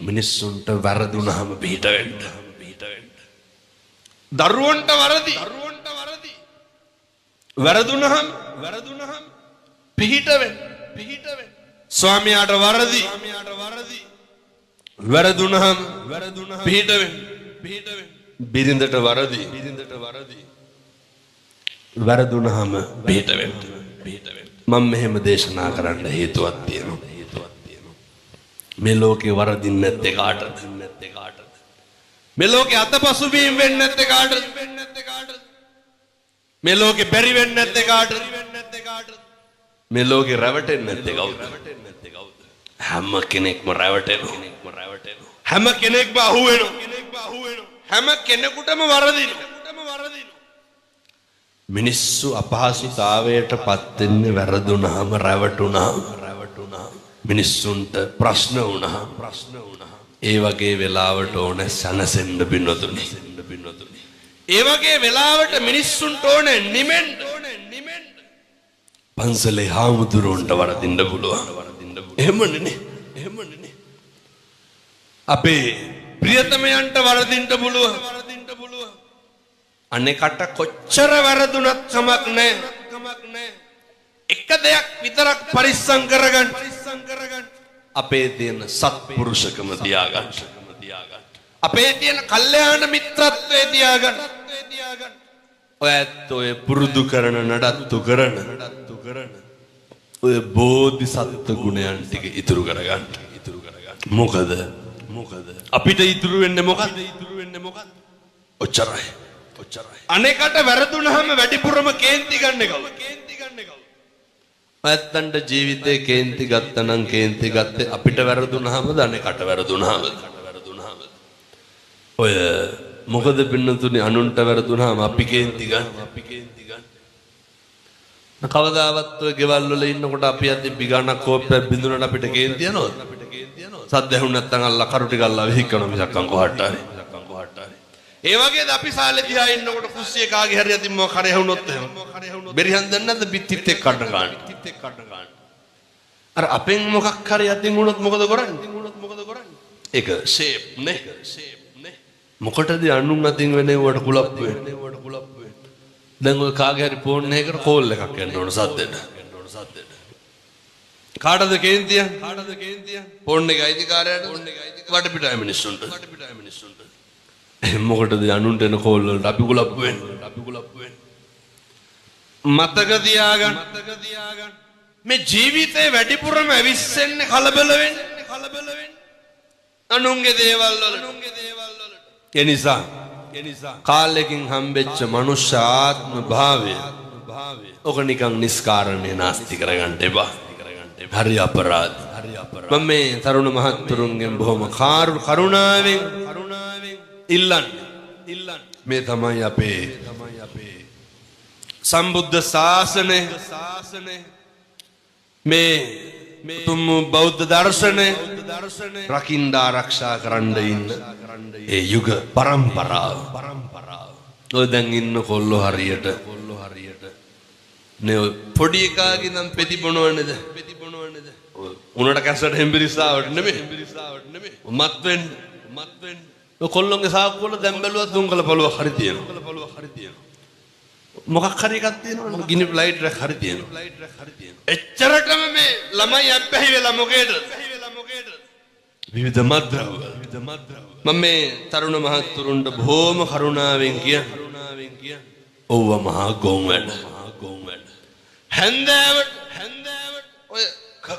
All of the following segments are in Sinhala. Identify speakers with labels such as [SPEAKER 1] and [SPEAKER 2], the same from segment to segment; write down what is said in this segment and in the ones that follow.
[SPEAKER 1] මිනිස්සුන්ට වැරදුනහම පිට වෙන්න. දරුවන්ට වරදි. වැරදුනහම පිට වෙන්න. ස්වාමියාට වරදි. වැරදුනහම පිට වෙන්න. බිරිඳට වරදි. වැරදුනහම පිට වෙන්න. මම මෙහෙම දේශනා කරන්න හේතුවක් තියෙනවා. මේ ලෝකේ වරදින්නේ නැත්තේ කාටද? මේ ලෝකේ අතපසුබීම් වෙන්නේ නැත්තේ කාටද? මේ ලෝකේ බැරි වෙන්නේ නැත්තේ කාටද? මේ ලෝකේ රැවටෙන්නේ නැත්තේ කවුද? හැම කෙනෙක්ම රැවටෙනවා. හැම කෙනෙක්ම අහුවෙනවා. හැම කෙනෙකුටම වරදිනවා. මිනිස්සු අපහසුතාවයට පත් වෙන්නේ වැරදුනහම, රැවටුනහම. මිනිස්සුන්ට ප්‍රශ්න වුණා. ඒ වගේ වෙලාවට ඕනේ සනසෙන්න පින්නතුනි. ඒ වගේ වෙලාවට මිනිස්සුන්ට ඕනේ නිමෙන්න. පන්සලේ හාමුදුරුවන්ට වරදින්න පුළුවන්. එහෙමනේ. අපේ ප්‍රියතමයන්ට වරදින්න පුළුවන්. අනේකට කොච්චර වැරදුනත් කමක් නැහැ. එක දෙයක් විතරක් පරිස්සම් කරගන්න. අපේ තියෙන සත්පුරුෂකම තියාගන්න. අපේ තියෙන කල්යාණ මිත්‍රත්වයේ තියාගන්න. ඔය පුරුදු කරන නඩත්තු කරන ඔය බෝධිසත්ව ගුණයන් ටික ඉතුරු කරගන්න. මොකද අපිට ඉතුරු වෙන්නේ මොකද්ද? ඔච්චරයි. අනේකට වැරදුනහම වැඩිපුරම කේන්ති ගන්න කවුද? ඇත්තන්ට ජීවිතේ කේන්ති ගත්තනම් කේන්ති ගත්තේ අපිට වැරදුනහමද අනේකට වැරදුනහමද? ඔය මොකද පින්නතුනේ අනුන්ට වැරදුනහම අපි කේන්ති ගන්න. කවදාවත් ඔය ගෙවල් වල ඉන්නකොට අපි අද බිගානක් කෝප්පයක් බින්දුනට අපිට කේන්ති යනවද? සද්ද ඇහුණ නැත්නම් අල්ලා කරුටි ගල්ලා විහිකන මිසක් කොහාට හරි. ඒ වගේද අපි සාලේ දිහා ඉන්නකොට කුස්සිය කාගේ හරි අතින් මොකක් හරි ඇහුනොත් එහෙම. බෙරිහන් දෙන්නේ නැද්ද පිටිත් එක්ක කඩ ගන්න. අර අපෙන් මොකක් හරි අතින් වුණොත් මොකද කරන්නේ? ඒක ෂේප් නේ. මොකටද අනුන් අතින් වෙන්නේ වට කුලප් වෙන්නේ? දැන් ඔය කාගේ හරි ෆෝන් එකකට කෝල් එකක් යන්න ඕන සද්දෙට. කාටද කේන්තිය? ෆෝන් එකේ අයිතිකාරයාට වටපිටාය මිනිස්සුන්ට. මොකටද අනුන්ට එන කෝල් වලට අපි කුලප් වෙන්නේ? මතක තියාගන්න. මේ ජීවිතේ වැඩිපුරම ඇවිස්සෙන්නේ කලබල වෙන්නේ. අනුන්ගේ දේවල් වලට. ඒ නිසා කාලෙකින් හම්බෙච්ච මනුෂ්‍ය ආත්ම භාවය ඔක නිකන් නිස්කාරණේ නාස්ති කරගන්න එපා. හරි අපරාධ. මම මේ තරුණ මහත්තුරුන්ගෙන් බොහොම කරුණාවෙන් ඉල්ලන්නේ මේ තමයි අපේ සම්බුද්ධ ශාසනය, මේ තුම් බෞද්ධ දර්ශනය රකින්න ආරක්ෂා කරන්න ඉන්න ඒ යුග පරම්පරාව. ඔය දැන් ඉන්න කොල්ලෝ හරියට නේ පොඩි එකාගේ නම් පෙති බොනවන්නේද? උනට කැසට හෙම්බිරිස්සාවට නෙමෙයි. මත් වෙන්න. ඔය කොල්ලොන්ගේ සාක්කුව වල දැන් බැලුවත් දුංගල පළුවක් හරි තියෙනවා. මොකක් හරි එකක් තියෙනවනේ. ගිනි ලයිට් එකක් හරි තියෙනවා. එච්චරටම මේ ළමයි අබ්බැහි වෙලා මොකේද? විවිධ මද්ද්‍රව්‍ය. මම මේ තරුණ මහත්තුරුන්ට බොහොම කරුණාවෙන් කියන්නේ ඔව්ව මහා ගොන් වැඩ. හැන්දෑවට ඔය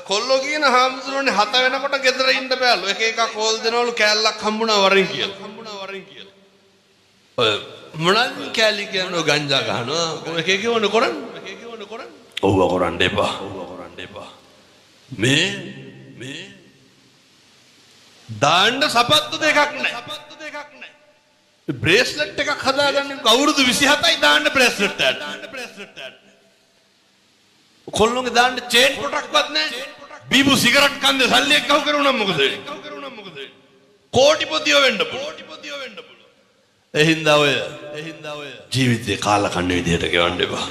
[SPEAKER 1] කොල්ලෝ කියන හාමුදුරනේ 7 වෙනකොට ගෙදර ඉන්න බෑලු. එක එක කෝල් දෙනවලු කෑල්ලක් හම්බුණා වරින් කියලා. ඔය මොනල් කෑලි කියනවා ගංජා ගහනවා. ඔය එක එක වුණ කරන්නේ. ඔව්ව කරන්න එපා. මේ දාන්න සපත්තු දෙකක් නැහැ. බ්‍රේස්ලට් එකක් හදාගන්න අවුරුදු 27යි දාන්න බ්‍රේස්ලට් එකක්. කොල්ලොන්ගේ දාන්න චේන් පොටක්වත් නැහැ. බීබු සිගරට් කන්දේ සල්ලි එක්කව කරුණා මොකද? කෝටිපතියෝ වෙන්න පුළුවන්. එහින්දා ඔය ජීවිතේ කාලා කන්නේ විදිහට ගෙවන්න එපා.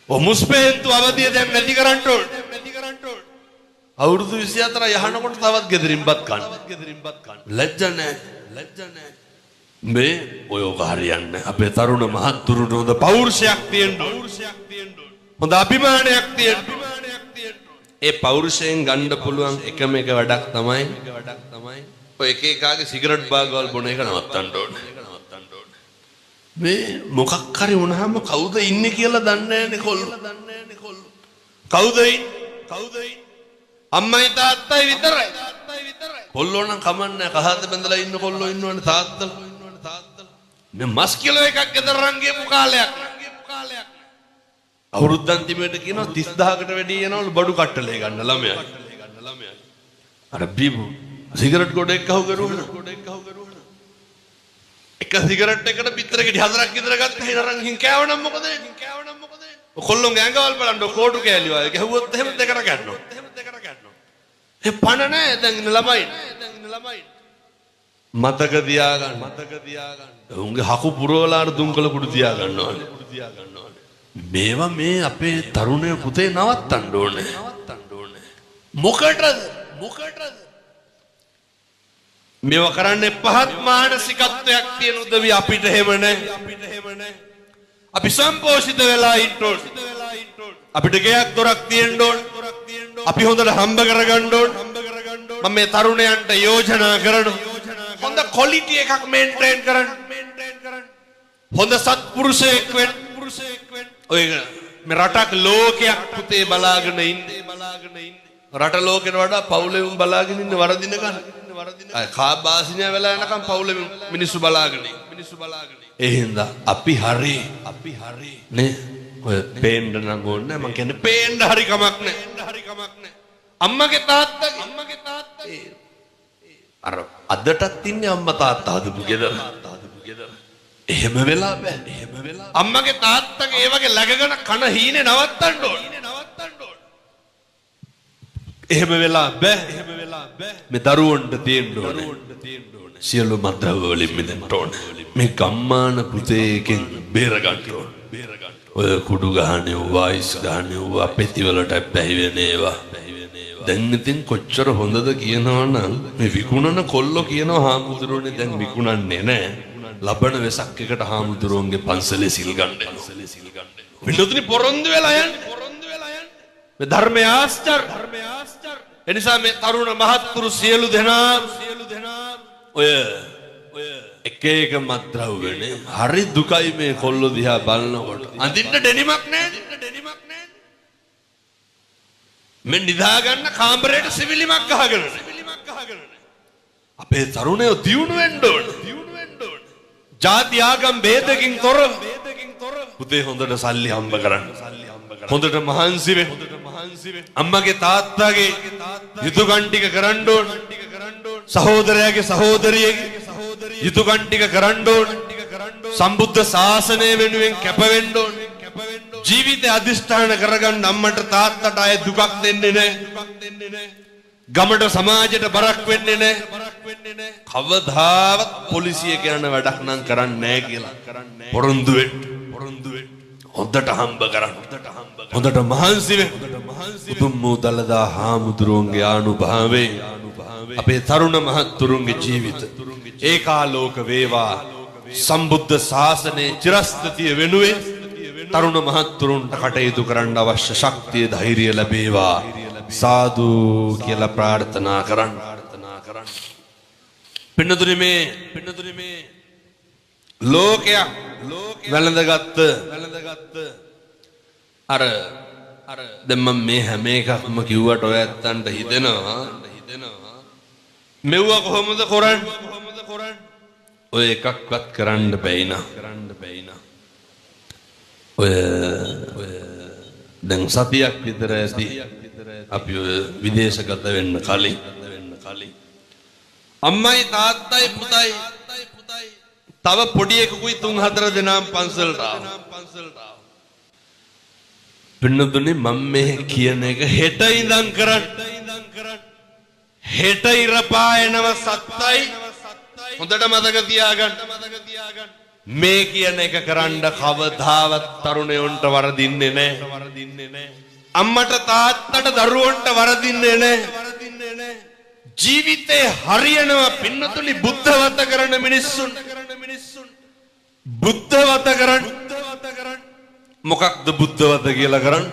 [SPEAKER 1] ඔය මුස්පේන්තු අවදිය දැන් නැති කරන්න ඕන. අවුරුදු 24 යහනකොට තවත් ගෙදරින්පත් කන්න. ලැජ්ජ නැහැ. මේ ඔය ඔක හරියන්නේ. අපේ තරුණ මහත්තුරුට හොඳ පෞරුෂයක් තියෙන්න ඕන. හොඳ අභිමානයක් තියෙන්න ඕන. ඒ පෞරුෂයෙන් ගන්න පුළුවන් එකම එක වැඩක් තමයි ඔය එක එකාගේ සිගරට් බාගවල් බොන එක නවත්තන්න ඕන. මේ මොකක් හරි වුණාම කවුද ඉන්නේ කියලා දන්නේ නැනේ කොල්ලෝ. කවුද ඉන්නේ? අම්මයි තාත්තයි විතරයි. කොල්ලෝ නම් කමන්නේ කහත බඳලා ඉන්න කොල්ලෝ ඉන්නවනේ තාත්තලා. මේ මස් කිලෝ එකක් ගෙදර රන් ගියපු කාලයක්. අවුරුද්දන් තිබෙට කියනවා 30000කට වැඩි යනවලු බඩු කට්ටලේ ගන්න ළමයා. අර බීබු සිගරට් ගොඩ එක්ක හවු කරුවා. එක සිගරට් එකකට පිටරෙකට 4ක් විතර ගත්තා. හිනරන් හින් කෑවනම් මොකද? කොල්ලොන්ගේ ඇඟවල් බලන්න කෝටු කෑලි වගේ ගැහුවොත් එහෙම දෙකට ගන්නවා. ඒ පණ නැහැ දැන් ඉන්න ළමයි. මතක තියාගන්න. උන්ගේ හකු පුරවලාට දුම්කල කුඩු තියාගන්නවනේ. මේවා මේ අපේ තරුණය පුතේ නවත්තන්න ඕනේ. මොකටද? මේවා කරන්නේ පහත් මානසිකත්වයක් තියෙන උදවි අපිට එහෙම නැහැ. අපි සම්පෝෂිත වෙලා ඉන්න ඕනේ. අපිට ගයක් දොරක් තියෙන්න ඕනේ. අපි හොඳට හම්බ කරගන්න ඕනේ. මම මේ තරුණයන්ට යෝජනා කරනවා. හොඳ ක්වොලිටි එකක් මේන්ටේන් කරන්න. හොඳ සත්පුරුෂයෙක් වෙන්න. ඔය මේ රටක් ලෝකයක් පුතේ බලාගෙන ඉන්නේ. රට ලෝකෙට වඩා පවුලෙම බලාගෙන ඉන්න වරදින ගන්න. අය කාබාසිනිය වෙලා යනකම් පවුලෙම මිනිස්සු බලාගෙන. ඒ හින්දා අපි හරි නේ ඔය පේන්න නම් ඕනේ මම කියන්නේ පේන්න හරි කමක් නැහැ. අම්මගේ තාත්තගේ අර අදටත් ඉන්නේ අම්මා තාත්තා හදපු ගෙදර. එහෙම වෙලා බෑ. අම්මගේ තාත්තගේ ඒ වගේ läගගෙන කන හීනේ නවත්තන්න ඕනේ. එහෙම වෙලා බෑ. මේ දරුවන්ට තියෙන්න ඕනේ. සියලු මද්ද්‍රව්‍ය වලින් මිදෙන්න ඕනේ. මේ ගම්මාන පුතේකෙන් බේර ගන්න ඕනේ. ඔය කුඩු ගහන්නේ වයිස් ගහන්නේ අපෙති වලට පැහිවෙන ඒවා. දැන් ඉතින් කොච්චර හොඳද කියනවනම් මේ විකුණන කොල්ලෝ කියනවා හාමුදුරුවනේ දැන් විකුණන්නේ නැහැ. ලබන වෙසක් එකට හාමුදුරුවන්ගේ පන්සලේ සිල් ගන්න. වින්නතුනි පොරොන්දු වෙලා යන්නේ. මේ ධර්මයේ ආශ්චර්ය. එනිසා මේ තරුණ මහත්තුරු සියලු දෙනා ඔය එක මත්ද්‍රව්‍යනේ හරි දුකයි මේ කොල්ලෝ දිහා බලනකොට. අඳින්න ඩෙනිමක් නැහැ. මේ නිදා ගන්න කාමරේට සිවිලිමක් ගහගෙන. අපේ තරුණයෝ දියුණු වෙන්න ඕන. ජාති ආගම් ભેදකින් තොරව පුතේ හොඳට සල්ලි හම්බ කරන්න. හොඳට මහන්සි වෙන්න. අම්මගේ තාත්තගේ යුතුයකම් ටික කරන්න ඕන. සහෝදරයාගේ සහෝදරියගේ යුතුයකම් ටික කරන්න ඕන. සම්බුද්ධ ශාසනය වෙනුවෙන් කැප වෙන්න ඕන. ජීවිතය අධිෂ්ඨාන කරගන්න අම්මට තාත්තට අය දුකක් දෙන්නේ නැහැ. ගමට සමාජයට බරක් වෙන්නේ නැහැ. කවදාවත් පොලිසිය කියන වැඩක් නම් කරන්නේ නැහැ කියලා. පොරොන්දු වෙන්න. හොඳට හම්බ කරන්න. හොඳට මහන්සි වෙන්න. උතුම් වූ දලදා හාමුදුරුවන්ගේ ආනුභාවයෙන් අපේ තරුණ මහත්තුරුන්ගේ ජීවිත ඒකාලෝක වේවා. සම්බුද්ධ ශාසනයේ චිරස්ථිතිය වෙනුවෙන් තරුණ මහත්තුරුන්ට කටයුතු කරන්න අවශ්‍ය ශක්තිය ධෛර්යය ලැබේවා. සාදු කියලා ප්‍රාර්ථනා කරන්න. පින්නතුනි මේ ලෝකයක් වැළඳගත්ත අර දැන් මම මේ හැම එකක්ම කිව්වට ඔය ඇත්තන්ට හිතෙනවා මෙව්ව කොහොමද කරන්නේ? ඔය එකක්වත් කරන්න බැයි නා. ඔය දැන් සතියක් විතර ඇති අපි විදේශගත වෙන්න කලින් අම්මයි තාත්තයි පුතයි තව පොඩි එකකුයි 3-4 දෙනාම පන්සලට ආවා. පින්නතුනේ මම මේ කියන එක හෙට ඉඳන් කරන්න. හෙට ඉර පායනව සත්තයි. හොඳට මතක තියාගන්න. මේ කියන එක කරන්න කවදාවත් තරුණයන්ට වරදින්නේ නැහැ. අම්මට තාත්තට දරුවන්ට වරදින්නේ නැහැ. ජීවිතේ හරියනවා පින්නතුනි බුද්ධවත කරන මිනිස්සුන්. බුද්ධවත කරන්න. මොකක්ද බුද්ධවත කියලා කරන්න?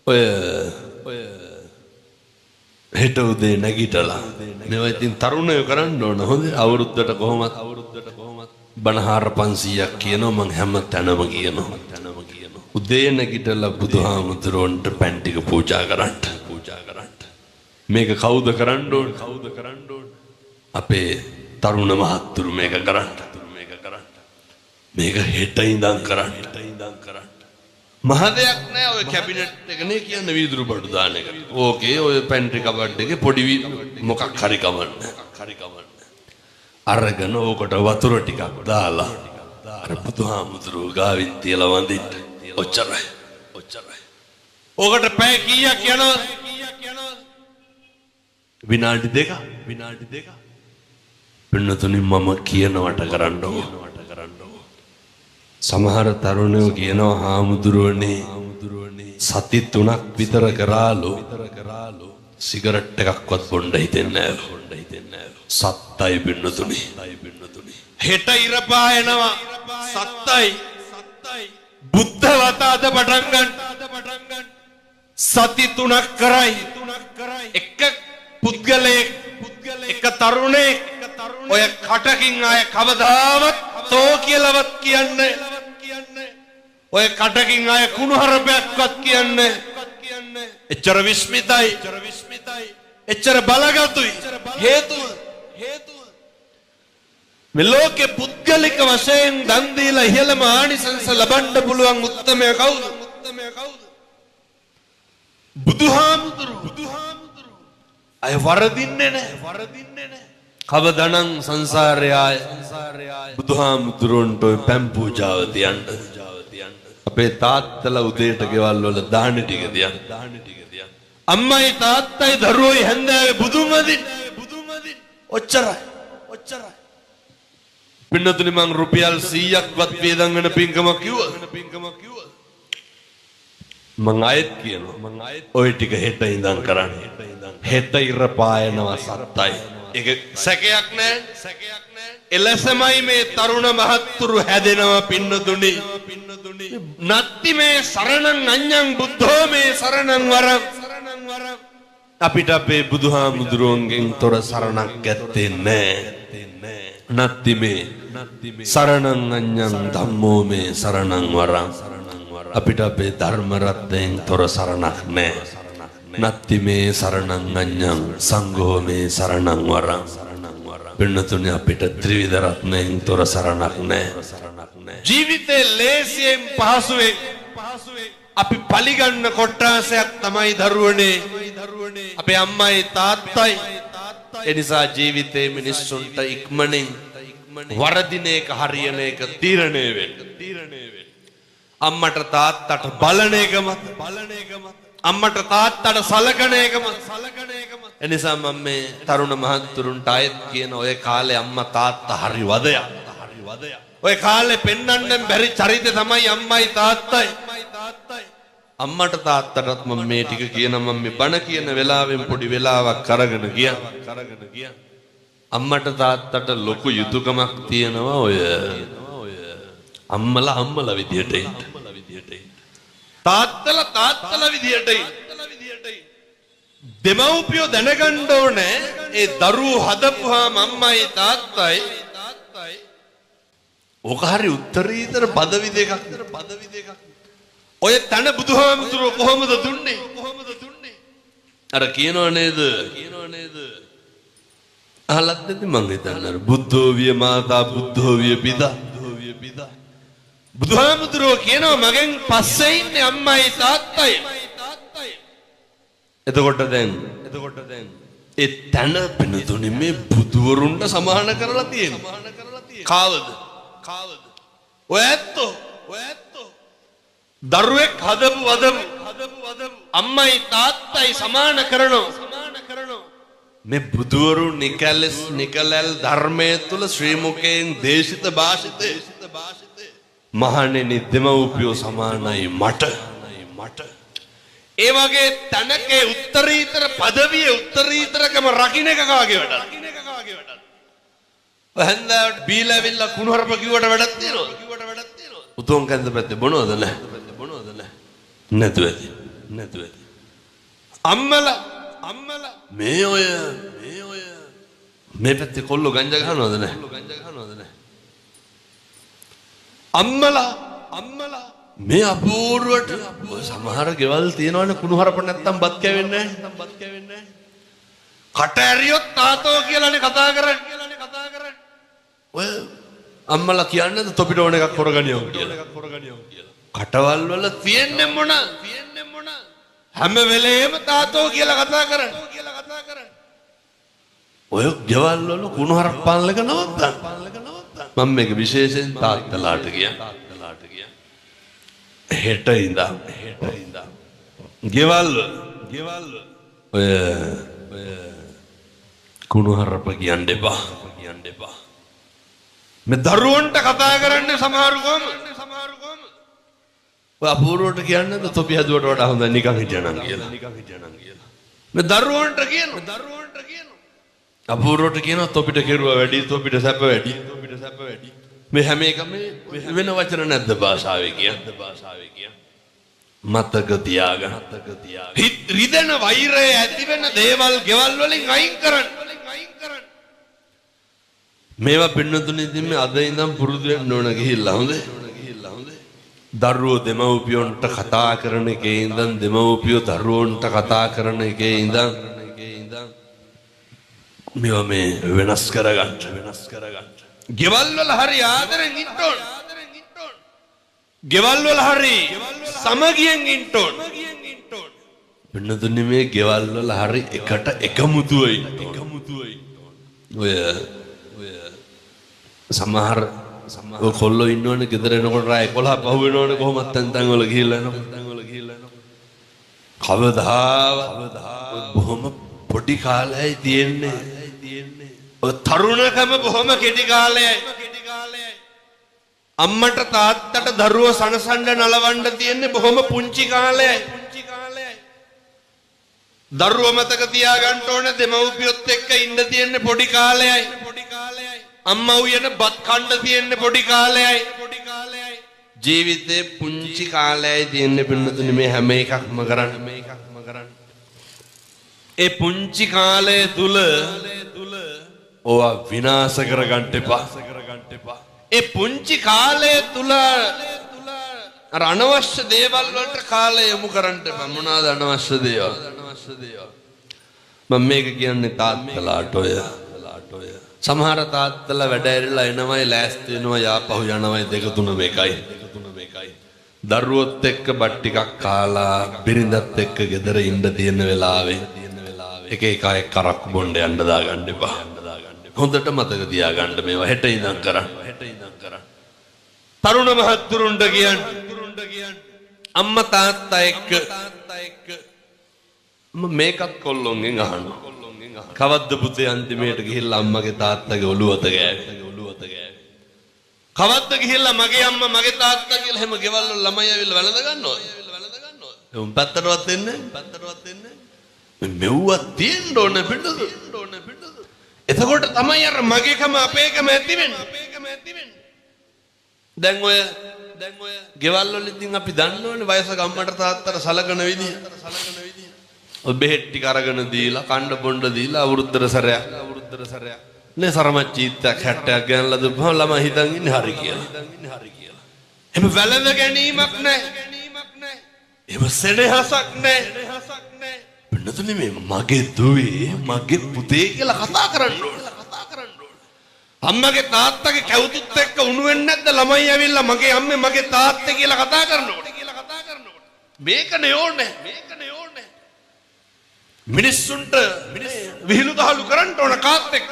[SPEAKER 1] ඔය හෙට උදේ නැගිටලා මේවා ඉතින් තරුණයෝ කරන්න ඕන. හොඳ අවුරුද්දට කොහොමත් බණහාර 500ක් කියනවා මං හැම තැනම කියනවා. උදේ නැගිටලා බුදුහාමුදුරන්ට පැන් ටික පූජා කරන්න. මේක කවුද කරන්න ඕන? අපේ තරුණ මහත්තුරු මේක කරන්න. මේක හෙට ඉඳන් කරන්න. මහ දෙයක් නෑ ඔය කැබිනට් එකනේ කියන්නේ වීදුරු බඩු දාන එක. ඕකේ ඔය පැන්ට්‍රි කබඩ් එකේ පොඩි මොකක් හරි කමන්නේ. අරගෙන ඕකට වතුර ටිකක් දාලා අර බුදුහාමුදුරුවෝ ගාවින් තියලා වඳින්න. ඔච්චරයි. ඕකට පැය කීයක් යනවද? විනාඩි දෙක. පින්නතුනි මම කියනවට කරන්නකෝ. සමහර තරුණයෝ කියනවා හාමුදුරුවනේ සති 3ක් විතර කරාලු සිගරට් එකක්වත් බොන්න හිතෙන්නේ නැහැ. සත්තයි පින්නතුනි. හෙට ඉර පායනවා. සත්තයි. බුද්ධ වතාද පටන් ගන්න. සති 3ක් කරයි. එක පුද්ගලයෙක් එක තරුණයෙක් ඔය කටකින් ආය කවදාවත් තෝ කියලාවත් කියන්නේ. ඔය කටකින් ආය කුණුහරුපයක්වත් කියන්නේ. එච්චර විස්මිතයි. එච්චර බලගතුයි. හේතුව මේ ලෝකේ පුද්ගලික වශයෙන් දන් දීලා ඉහළම ආනිසංස ලබන්න පුළුවන් උත්තමය කවුද? බුදුහාමුදුරුවෝ. අය වරදින්නේ නැහැ. කවදනම් සංසාරය ආය බුදුහාමුදුරන්ට පැම් පූජාව තියන්න. අපේ තාත්තලා උදේට ගෙවල් වල දාන ටික තියන්න. අම්මයි තාත්තයි දරුවෝයි හැන්දෑවේ බුදුමදින්. ඔච්චරයි. පින්නතුනි මං රුපියල් 100ක්වත් වේදන් වෙන පින්කමක් කිව්වද? මං ආයෙත් කියනවා. ඔය ටික හෙට ඉඳන් කරන්න. හෙට ඉර පායනවා සත්තයි. ඒක සැකයක් නැහැ. එලෙසමයි මේ තරුණ මහත්තුරු හැදෙනවා පින්නතුනි. නත්ති මේ සරණං අඤ්ඤං බුද්ධෝ මේ සරණං වරං. අපිට අපේ බුදුහාමුදුරුවන්ගෙන් තොර සරණක් ඇත්තේ නැහැ. නත්ති මේ සරණං අඤ්ඤං ධම්මෝ මේ සරණං වරං. අපිට අපේ ධර්ම රත්නයෙන් තොර සරණක් නැහැ. නත්ති මේ සරණං අඤ්ඤං සංඝෝ මේ සරණං වරං. පින්නතුනි අපිට ත්‍රිවිධ රත්නයෙන් තොර සරණක් නැහැ. ජීවිතේ ලේසියෙන් පහසුවෙන් අපි පලිගන්න කොට්ටාසයක් තමයි දරුවනේ. අපේ අම්මයි තාත්තයි. ඒ නිසා ජීවිතේ මිනිස්සුන්ට ඉක්මනින් වරදින එක හරියන එක තීරණය වෙන්න. අම්මට තාත්තට බලන එකම අම්මට තාත්තට සලකන එකම. එනිසා මම මේ තරුණ මහත්තුරුන්ට ආයෙත් කියන ඔය කාලේ අම්මා තාත්තා හරි වදයක්. ඔය කාලේ පෙන්වන්න බැරි චරිතය තමයි අම්මයි තාත්තයි. අම්මට තාත්තටත් මම මේ ටික කියන මම මේ බණ කියන වෙලාවෙන් පොඩි වෙලාවක් අරගෙන ගියා. අම්මට තාත්තට ලොකු යුතුයකමක් තියෙනවා ඔය අම්මලා විදියට ඉන්න. තාත්තලා විදියට ඉන්න. දෙමව්පියෝ දැනගන්න ඕනේ ඒ දරුවෝ හදපුවාම අම්මයි තාත්තයි ඔක හරි උත්තරීතර පදවි දෙකක්. ඔය තන බුදුහාමුදුරුවෝ කොහොමද දුන්නේ? අර කියනව නේද? අහලත් නැති මං හිතන්නේ බුද්ධෝ විය මාතා බුද්ධෝ විය පිතා. බුදුහාමුදුරුවෝ කියනවා මගෙන් පස්සේ ඉන්නේ අම්මයි තාත්තයි. එතකොට දැන් ඒ තන පිනතුනේ මේ බුදුවරුන්ට සමාන කරලා තියෙනවා. කාවද? ඔය ඇත්තෝ දරුවෙක් හදපු අම්මයි තාත්තයි සමාන කරනවා. මේ බුදුවරු නිකලල් ධර්මයේ තුල ශ්‍රී මුඛයෙන් දේශිත භාෂිතේ මහණෙනි දෙමව්පියෝ සමානයි මට. ඒ වගේ තනකේ උත්තරීතර පදවියේ උත්තරීතරකම රකින්න එක කාගේ වැඩක්? වහන්දාට බීලා ඇවිල්ලා කුණුහරුප කිව්වට වැඩක් තියෙනවද? උතුම් කන්ද පැත්තේ බොනවද නැහැ? නැතුව ඇති. අම්මලා මේ පැත්තේ කොල්ලෝ ගංජා ගහනවද නැහැ? අම්මලා මේ අපූර්වට සමහර ගෙවල් තියෙනවනේ කුණුහරුප නැත්තම් බත් කැවෙන්නේ නැහැ. කට ඇරියොත් තාතෝ කියලානේ කතා කරන්නේ. ඔය අම්මලා කියන්නේ තොපිට ඕන එකක් හොරගනියෝ කියලා. කටවල් වල තියෙන්නේ මොන? හැම වෙලේම තාතෝ කියලා කතා කරන්නේ. ඔය ගෙවල් වල කුණුහරුප පාලන එක නවත්තන්න. මම මේක විශේෂයෙන් තාත්තලාට කියන්නේ. හෙට ඉඳන් ගෙවල් ඔය කුණුහරුප කියන්න එපා. මේ දරුවන්ට කතා කරන්නේ සමහරු කොහම? ඔය අපූර්වට කියන්නේ තොපි හැදුවට වඩා හොඳ නිකන් හිටියනම් කියලා. මේ දරුවන්ට කියනවා. අපූර්වට කියනවා තොපිට කෙරුවා වැඩි, තොපිට සැප වැඩි. මේ හැම එකම වෙන වචන නැද්ද භාෂාවේ කියන්නේ? මතක තියාගන්න. රිදෙන වෛරය ඇති වෙන දේවල් ගෙවල් වලින් අයින් කරන්න. මේවා පින්නතුනේ ඉතින් මේ අද ඉඳන් පුරුදු වෙන්න ඕන ගිහිල්ලා හොඳේ. දරුවෝ දෙමව්පියොන්ට කතා කරන එකේ ඉඳන් දෙමව්පියෝ දරුවොන්ට කතා කරන එකේ ඉඳන් මේවා මේ වෙනස් කරගන්න. ගෙවල් වල හරි ආදරෙන් ඉන්න ඕන. ගෙවල් වල හරි සමගියෙන් ඉන්න ඕන. පින්නතුනේ මේ ගෙවල් වල හරි එකට එකමුතුවයි. ඔය සමහර කොල්ලෝ ඉන්නවනේ ගෙදර එනකොට රාය 11 පහු වෙනවනේ කොහොමත් තැන් වල ගිහිල්ලා එනවා. කවදාවත් බොහොම පොඩි කාලයයි තියෙන්නේ. ඔය තරුණකම බොහොම කෙටි කාලයයි. අම්මට තාත්තට දරුවෝ සනසන්න නලවන්න තියෙන්නේ බොහොම පුංචි කාලයයි. දරුවෝ මතක තියාගන්න ඕනේ දෙමව්පියොත් එක්ක ඉන්න තියෙන්නේ පොඩි කාලයයි. අම්මා උයන බත් කන්න තියෙන්නේ පොඩි කාලයයි. ජීවිතේ පුංචි කාලයයි තියෙන්නේ පින්නතුනේ මේ හැම එකක්ම කරන්න. ඒ පුංචි කාලය තුල ඕවා විනාශ කරගන්න එපා. ඒ පුංචි කාලය තුල අර අනවශ්‍ය දේවල් වලට කාලය යොමු කරන්න එපා. මොනවාද අනවශ්‍ය දේවල්? මම මේක කියන්නේ තාත්තලාට ඔය සමහර තාත්තලා වැඩ ඇරිලා එනවයි ලෑස්ති වෙනවා යාපහු යනවයි දෙක තුන මේකයි. දරුවොත් එක්ක බත් ටිකක් කාලා බිරිඳත් එක්ක ගෙදර ඉන්න තියෙන වෙලාවේ එක එක කරක් බොණ්ඩ යන්න දාගන්න එපා. හොඳට මතක තියාගන්න මේවා හෙට ඉඳන් කරන්න. තරුණ මහත්තුරුන්ට කියන්නේ අම්මා තාත්තා එක්ක මේකත් කොල්ලොන්ගෙන් අහනවා. කවද්ද පුතේ අන්තිමේට ගිහිල්ලා අම්මගේ තාත්තගේ ඔළුවත ගෑවේ? කවද්ද ගිහිල්ලා මගේ අම්මා මගේ තාත්තා කියලා හැම ගෙවල් වල ළමයි ඇවිල්ලා වැළඳ ගන්නවද? උන් පැත්තටවත් එන්නේ මෙව්වත් තියෙන්න ඕන පිටුද? එතකොට තමයි අර මගේකම අපේකම ඇති වෙන්නේ. දැන් ඔය ගෙවල් වල ඉතින් අපි දන්නවනේ වයසක අම්මට තාත්තට සලකන විදිය. ඔය බෙහෙත් ටික අරගෙන දීලා කණ්ඩ බොණ්ඩ දීලා අවුරුද්දට සැරයක් නේ සරමච්චීත්තක් 60ක් ගන්නලා දුපම ළමයි හිතන් ඉන්නේ හරි කියලා. එහෙම වැළඳ ගැනීමක් නැහැ. එහෙම සෙනෙහසක් නැහැ. පින්නතුනේ මේ මගේ දුවේ මගේ පුතේ කියලා කතා කරන්න ඕන. අම්මගේ තාත්තගේ කැවුතුත් එක්ක උණු වෙන්නේ නැද්ද ළමයි ඇවිල්ලා මගේ අම්මේ මගේ තාත්තේ කියලා කතා කරනකොට. මේකනේ ඕනේ. මිනිස්සුන්ට විහිළු දහළු කරන්න ඕන කාත් එක්ක.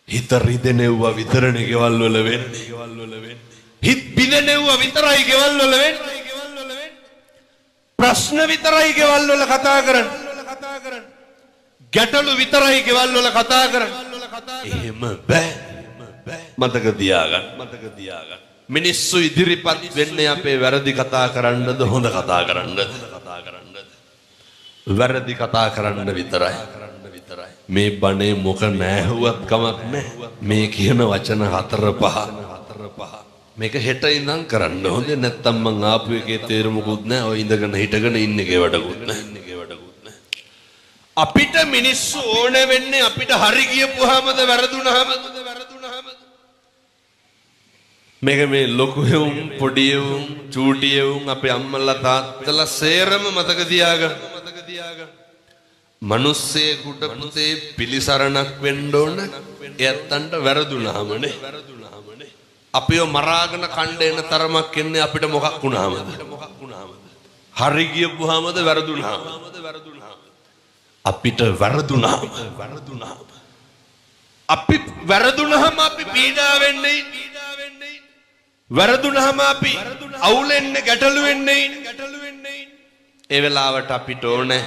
[SPEAKER 1] හිත රිදෙනෙව්වා විතරනේ ගෙවල් වල වෙන්නේ. හිත බිඳෙනෙව්වා විතරයි ගෙවල් වල වෙන්නේ. ප්‍රශ්න විතරයි ගෙවල් වල කතා කරන්නේ. ගැටලු විතරයි ගෙවල් වල කතා කරන්නේ. එහෙම බෑ. මතක තියාගන්න. මිනිස්සු ඉදිරිපත් වෙන්නේ අපේ වැරදි කතා කරන්නද හොඳ කතා කරන්නද? වැරදි කතා කරන්න විතරයි. මේ බණේ මොක නැහුවත් කමක් නැහැ. මේ කියන වචන 4-5 මේක හෙට ඉඳන් කරන්න හොඳේ නැත්තම් මං ආපු එකේ තේරුමකුත් නැහැ. ඔය ඉඳගෙන හිටගෙන ඉන්න එකේ වැඩකුත් නැහැ. අපිට මිනිස්සු ඕන වෙන්නේ අපිට හරි කියපුවාමද වැරදුනහමද? මේක මේ ලොකු එවුන් පොඩි එවුන් චූටි එවුන් අපේ අම්මලා තාත්තලා සේරම මතක තියාගන්න. මිනිස්සෙකුට පුතේ පිලිසරණක් වෙන්න ඕන. එයත්තන්ට වැරදුනහමනේ. අපිව මරාගෙන කණ්ඩ එන තරමක් එන්නේ අපිට මොකක් වුණාමද? හරි කියපුවාමද වැරදුනහම? අපිට වැරදුනහම අපි වැරදුනහම අපි පීඩා වෙන්නේ. වැරදුනහම අපි අවුල් වෙන්නේ ගැටලු වෙන්නේ. ඒ වෙලාවට අපිට ඕනේ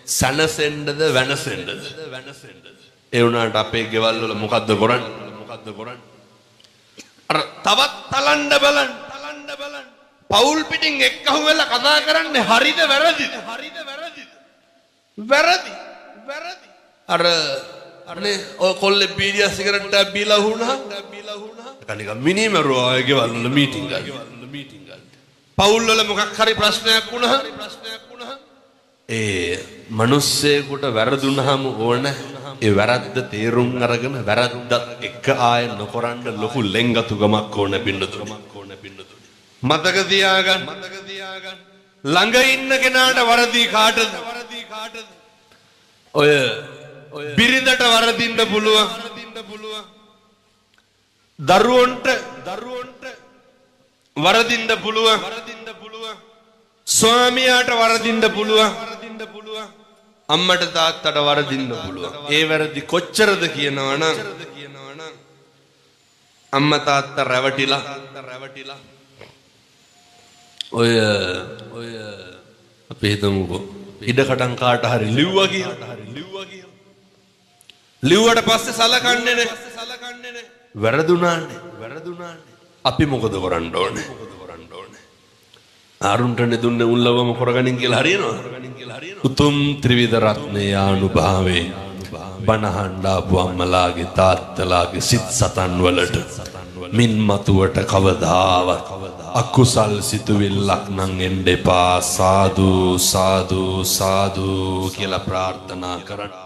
[SPEAKER 1] සනසෙන්නද වෙනසෙන්නද? ඒ වුණාට අපේ ගෙවල් වල මොකද්ද කරන්නේ? අර තවත් තලන්න බලන්න. පෞල් පිටින් එක්කහුව වෙලා කතා කරන්නේ හරිද වැරදිද? වැරදි. අරනේ ඔය කොල්ලේ බීඩිය සිගරට් එකක් බීලා වුණා. කනික මිනිමරුවා ඔය ගෙවල් වල මීටින් ගන්න. පෞල් වල මොකක් හරි ප්‍රශ්නයක් වුණා. ඒ මිනිස්සෙකුට වැරදුනහම ඕන ඒ වැරද්ද තේරුම් අරගෙන වැරද්දත් එක ආය නොකරන්න ලොකු ලෙන්ගතුකමක් ඕන පින්නතුනි. මතක තියාගන්න. ළඟ ඉන්න කෙනාට වරදී කාටද? ඔය බිරිඳට වරදින්න පුළුවන්. දරුවන්ට වරදින්න පුළුවන්. ස්වාමියාට වරදින්න පුළුවන්. අම්මට තාත්තට වරදින්න පුළුවන්. ඒ වැරදි කොච්චරද කියනවනම් අම්මා තාත්තා රැවටිලා ඔය අපි හිතමුකෝ ඉඩකඩම් කාට හරි ලිව්වා කියලා. ලිව්වට පස්සේ සලකන්නේ නැහැ. වැරදුනානේ. අපි මොකද කරන්න ඕනේ? ආරුන්ටනේ දුන්නේ උල්ලවම කරගනින් කියලා හරියනවා. උතුම් ත්‍රිවිධ රත්නයේ අනුභවයේ බණහඬ ආපු අම්මලාගේ තාත්තලාගේ සිත් සතන් වලට මින් මතුවට කවදාවත් අකුසල් සිතුවිල්ලක් නම් එන්න එපා. සාදු කියලා ප්‍රාර්ථනා කරන්න.